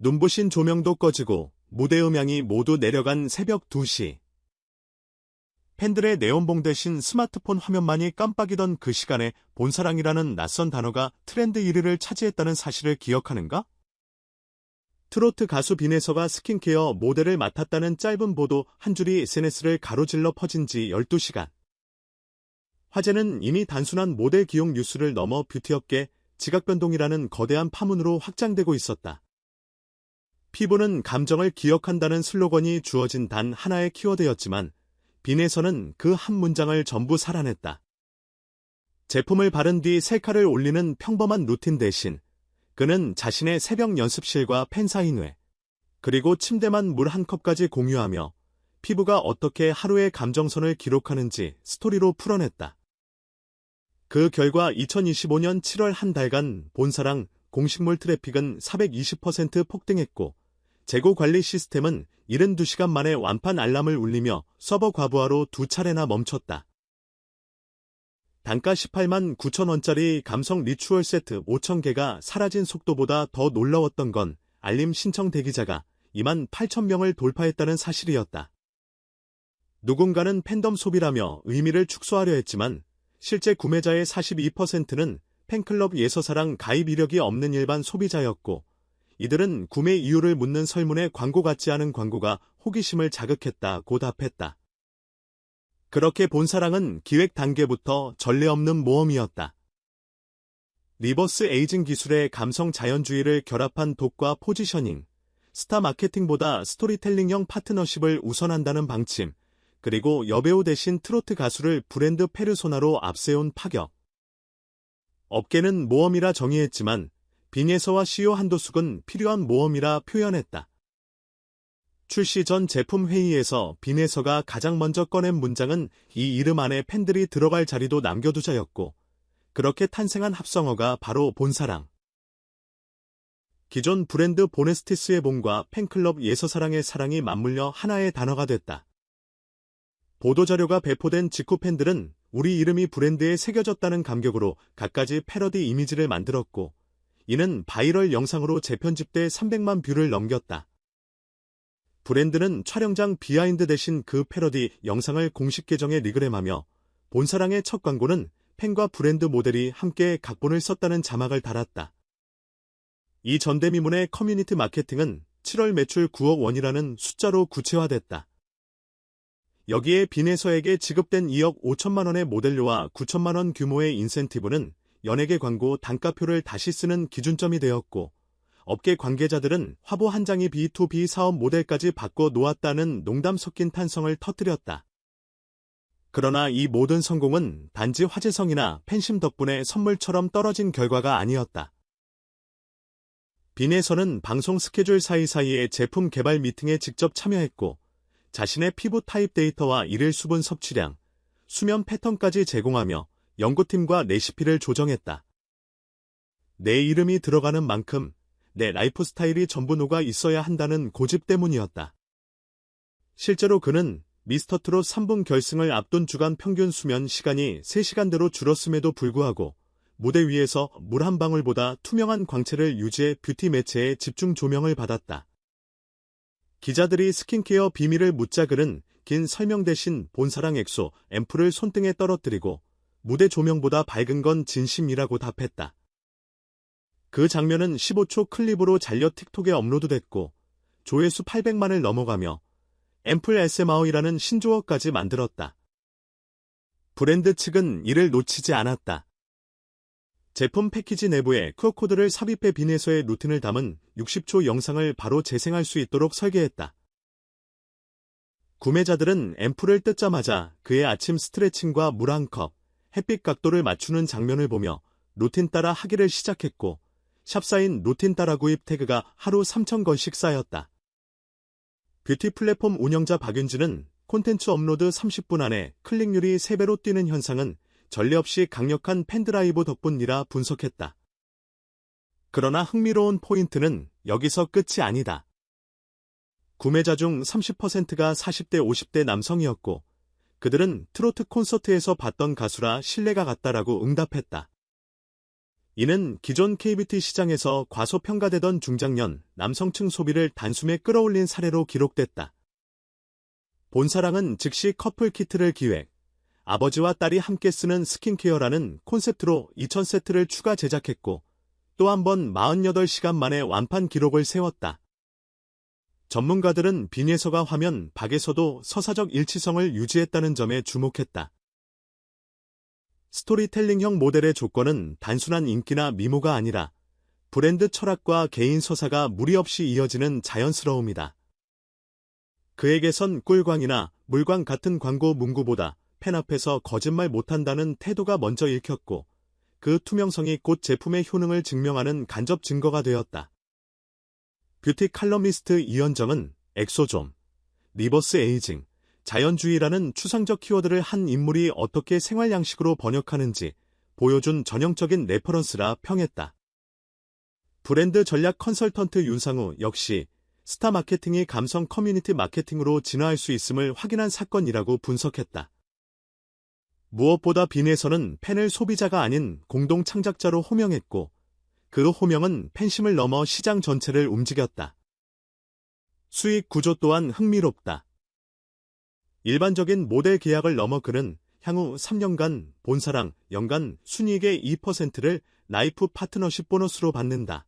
눈부신 조명도 꺼지고 무대 음향이 모두 내려간 새벽 2시. 팬들의 네온봉 대신 스마트폰 화면만이 깜빡이던 그 시간에 본사랑이라는 낯선 단어가 트렌드 1위를 차지했다는 사실을 기억하는가? 트로트 가수 빈에서가 스킨케어 모델을 맡았다는 짧은 보도 한 줄이 SNS를 가로질러 퍼진 지 12시간. 화제는 이미 단순한 모델 기용 뉴스를 넘어 뷰티업계 지각변동이라는 거대한 파문으로 확장되고 있었다. 피부는 감정을 기억한다는 슬로건이 주어진 단 하나의 키워드였지만 빈에서는 그 한 문장을 전부 살아냈다. 제품을 바른 뒤 셀카를 올리는 평범한 루틴 대신 그는 자신의 새벽 연습실과 팬사인회, 그리고 침대만 물 한 컵까지 공유하며 피부가 어떻게 하루의 감정선을 기록하는지 스토리로 풀어냈다. 그 결과 2025년 7월 한 달간 본사랑 공식몰 트래픽은 420% 폭등했고 재고 관리 시스템은 72시간 만에 완판 알람을 울리며 서버 과부하로 2차례나 멈췄다. 단가 18만 9천 원짜리 감성 리추얼 세트 5,000개가 사라진 속도보다 더 놀라웠던 건 알림 신청 대기자가 2만 8천 명을 돌파했다는 사실이었다. 누군가는 팬덤 소비라며 의미를 축소하려 했지만 실제 구매자의 42%는 팬클럽 예서사랑 가입 이력이 없는 일반 소비자였고 이들은 구매 이유를 묻는 설문에 광고 같지 않은 광고가 호기심을 자극했다고 답했다. 그렇게 본사랑은 기획 단계부터 전례 없는 모험이었다. 리버스 에이징 기술의 감성 자연주의를 결합한 독과 포지셔닝, 스타 마케팅보다 스토리텔링형 파트너십을 우선한다는 방침, 그리고 여배우 대신 트로트 가수를 브랜드 페르소나로 앞세운 파격. 업계는 모험이라 정의했지만 빈예서와 CEO 한도숙은 필요한 모험이라 표현했다. 출시 전 제품 회의에서 빈예서가 가장 먼저 꺼낸 문장은 이 이름 안에 팬들이 들어갈 자리도 남겨두자였고 그렇게 탄생한 합성어가 바로 본사랑. 기존 브랜드 보네스티스의 봄과 팬클럽 예서사랑의 사랑이 맞물려 하나의 단어가 됐다. 보도자료가 배포된 직후 팬들은 우리 이름이 브랜드에 새겨졌다는 감격으로 갖가지 패러디 이미지를 만들었고 이는 바이럴 영상으로 재편집돼 300만 뷰를 넘겼다. 브랜드는 촬영장 비하인드 대신 그 패러디 영상을 공식 계정에 리그램하며 본사랑의 첫 광고는 팬과 브랜드 모델이 함께 각본을 썼다는 자막을 달았다. 이 전대미문의 커뮤니티 마케팅은 7월 매출 9억 원이라는 숫자로 구체화됐다. 여기에 빈에서에게 지급된 2억 5천만 원의 모델료와 9천만 원 규모의 인센티브는 연예계 광고 단가표를 다시 쓰는 기준점이 되었고 업계 관계자들은 화보 한 장이 B2B 사업 모델까지 바꿔 놓았다는 농담 섞인 탄성을 터뜨렸다. 그러나 이 모든 성공은 단지 화제성이나 팬심 덕분에 선물처럼 떨어진 결과가 아니었다. 빈에서는 방송 스케줄 사이사이에 제품 개발 미팅에 직접 참여했고 자신의 피부 타입 데이터와 일일 수분 섭취량, 수면 패턴까지 제공하며 연구팀과 레시피를 조정했다. 내 이름이 들어가는 만큼 내 라이프 스타일이 전부 녹아 있어야 한다는 고집 때문이었다. 실제로 그는 미스터트롯 3분 결승을 앞둔 주간 평균 수면 시간이 3시간대로 줄었음에도 불구하고 무대 위에서 물 한 방울보다 투명한 광채를 유지해 뷰티 매체의 집중 조명을 받았다. 기자들이 스킨케어 비밀을 묻자 그는 긴 설명 대신 본사랑 엑소 앰플을 손등에 떨어뜨리고 무대 조명보다 밝은 건 진심이라고 답했다. 그 장면은 15초 클립으로 잘려 틱톡에 업로드됐고 조회수 800만을 넘어가며 앰플 SMR이라는 신조어까지 만들었다. 브랜드 측은 이를 놓치지 않았다. 제품 패키지 내부에 QR코드를 삽입해 빈에서의 루틴을 담은 60초 영상을 바로 재생할 수 있도록 설계했다. 구매자들은 앰플을 뜯자마자 그의 아침 스트레칭과 물 한 컵, 햇빛 각도를 맞추는 장면을 보며 루틴 따라 하기를 시작했고 샵사인 루틴 따라 구입 태그가 하루 3,000건씩 쌓였다. 뷰티 플랫폼 운영자 박윤진은 콘텐츠 업로드 30분 안에 클릭률이 3배로 뛰는 현상은 전례 없이 강력한 팬드라이브 덕분이라 분석했다. 그러나 흥미로운 포인트는 여기서 끝이 아니다. 구매자 중 30%가 40대 50대 남성이었고 그들은 트로트 콘서트에서 봤던 가수라 신뢰가 갔다라고 응답했다. 이는 기존 KBT 시장에서 과소평가되던 중장년 남성층 소비를 단숨에 끌어올린 사례로 기록됐다. 본사랑은 즉시 커플 키트를 기획, 아버지와 딸이 함께 쓰는 스킨케어라는 콘셉트로 2000세트를 추가 제작했고 또 한 번 48시간 만에 완판 기록을 세웠다. 전문가들은 빈예서가 화면 박에서도 서사적 일치성을 유지했다는 점에 주목했다. 스토리텔링형 모델의 조건은 단순한 인기나 미모가 아니라 브랜드 철학과 개인 서사가 무리 없이 이어지는 자연스러움이다. 그에게선 꿀광이나 물광 같은 광고 문구보다 팬 앞에서 거짓말 못한다는 태도가 먼저 읽혔고 그 투명성이 곧 제품의 효능을 증명하는 간접 증거가 되었다. 뷰티 칼럼니스트 이현정은 엑소좀, 리버스 에이징, 자연주의라는 추상적 키워드를 한 인물이 어떻게 생활 양식으로 번역하는지 보여준 전형적인 레퍼런스라 평했다. 브랜드 전략 컨설턴트 윤상우 역시 스타 마케팅이 감성 커뮤니티 마케팅으로 진화할 수 있음을 확인한 사건이라고 분석했다. 무엇보다 빈에서는 팬을 소비자가 아닌 공동 창작자로 호명했고 그 호명은 팬심을 넘어 시장 전체를 움직였다. 수익 구조 또한 흥미롭다. 일반적인 모델 계약을 넘어 그는 향후 3년간 본사랑 연간 순이익의 2%를 라이프 파트너십 보너스로 받는다.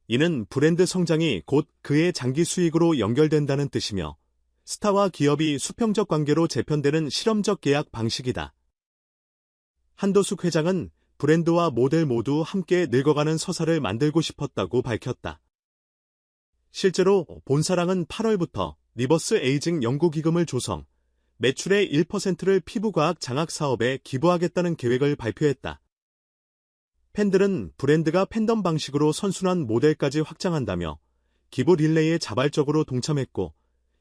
이는 브랜드 성장이 곧 그의 장기 수익으로 연결된다는 뜻이며 스타와 기업이 수평적 관계로 재편되는 실험적 계약 방식이다. 한도숙 회장은 브랜드와 모델 모두 함께 늙어가는 서사를 만들고 싶었다고 밝혔다. 실제로 본사랑은 8월부터 리버스 에이징 연구기금을 조성, 매출의 1%를 피부과학 장학 사업에 기부하겠다는 계획을 발표했다. 팬들은 브랜드가 팬덤 방식으로 선순환 모델까지 확장한다며 기부 릴레이에 자발적으로 동참했고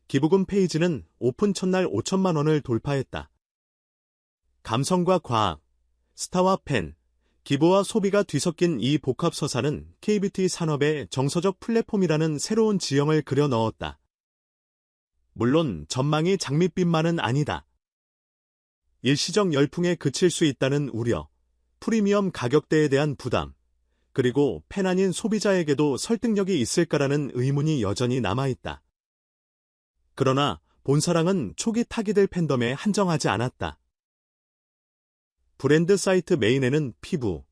기부금 페이지는 오픈 첫날 5천만 원을 돌파했다. 감성과 과학, 스타와 팬, 기부와 소비가 뒤섞인 이 복합 서사는 KBT 산업의 정서적 플랫폼이라는 새로운 지형을 그려 넣었다. 물론 전망이 장밋빛만은 아니다. 일시적 열풍에 그칠 수 있다는 우려, 프리미엄 가격대에 대한 부담, 그리고 팬 아닌 소비자에게도 설득력이 있을까라는 의문이 여전히 남아있다. 그러나 본사랑은 초기 타깃들 팬덤에 한정하지 않았다. 브랜드 사이트 메인에는 피부,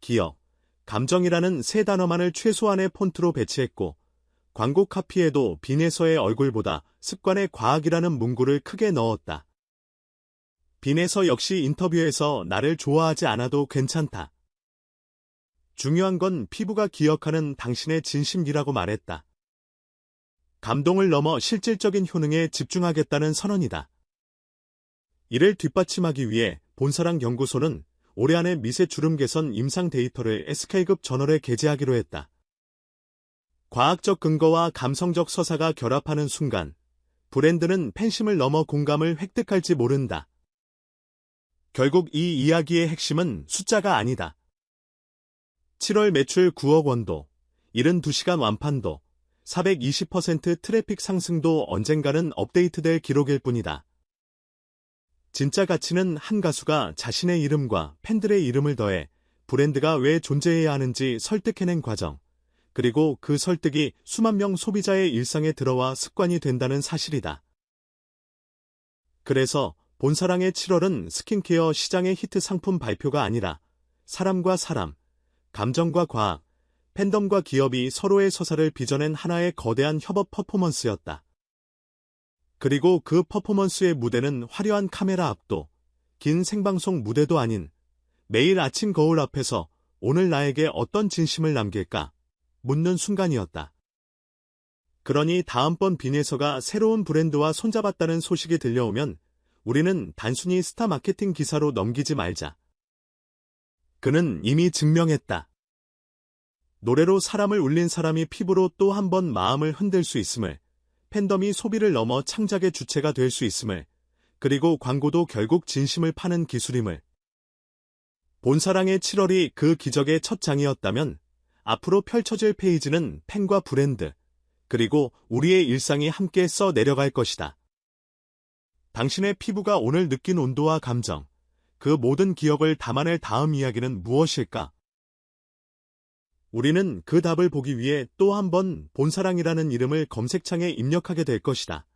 기억, 감정이라는 세 단어만을 최소한의 폰트로 배치했고 광고 카피에도 빈에서의 얼굴보다 습관의 과학이라는 문구를 크게 넣었다. 빈에서 역시 인터뷰에서 나를 좋아하지 않아도 괜찮다. 중요한 건 피부가 기억하는 당신의 진심이라고 말했다. 감동을 넘어 실질적인 효능에 집중하겠다는 선언이다. 이를 뒷받침하기 위해 본사랑 연구소는 올해 안에 미세 주름 개선 임상 데이터를 SK급 저널에 게재하기로 했다. 과학적 근거와 감성적 서사가 결합하는 순간 브랜드는 팬심을 넘어 공감을 획득할지 모른다. 결국 이 이야기의 핵심은 숫자가 아니다. 7월 매출 9억 원도, 72시간 완판도, 420% 트래픽 상승도 언젠가는 업데이트될 기록일 뿐이다. 진짜 가치는 한 가수가 자신의 이름과 팬들의 이름을 더해 브랜드가 왜 존재해야 하는지 설득해낸 과정, 그리고 그 설득이 수만 명 소비자의 일상에 들어와 습관이 된다는 사실이다. 그래서 본사랑의 7월은 스킨케어 시장의 히트 상품 발표가 아니라 사람과 사람, 감정과 과학, 팬덤과 기업이 서로의 서사를 빚어낸 하나의 거대한 협업 퍼포먼스였다. 그리고 그 퍼포먼스의 무대는 화려한 카메라 앞도, 긴 생방송 무대도 아닌 매일 아침 거울 앞에서 오늘 나에게 어떤 진심을 남길까 묻는 순간이었다. 그러니 다음번 빈에서가 새로운 브랜드와 손잡았다는 소식이 들려오면 우리는 단순히 스타 마케팅 기사로 넘기지 말자. 그는 이미 증명했다. 노래로 사람을 울린 사람이 피부로 또 한 번 마음을 흔들 수 있음을, 팬덤이 소비를 넘어 창작의 주체가 될 수 있음을, 그리고 광고도 결국 진심을 파는 기술임을. 본사랑의 7월이 그 기적의 첫 장이었다면 앞으로 펼쳐질 페이지는 팬과 브랜드, 그리고 우리의 일상이 함께 써 내려갈 것이다. 당신의 피부가 오늘 느낀 온도와 감정, 그 모든 기억을 담아낼 다음 이야기는 무엇일까? 우리는 그 답을 보기 위해 또 한 번 본사랑이라는 이름을 검색창에 입력하게 될 것이다.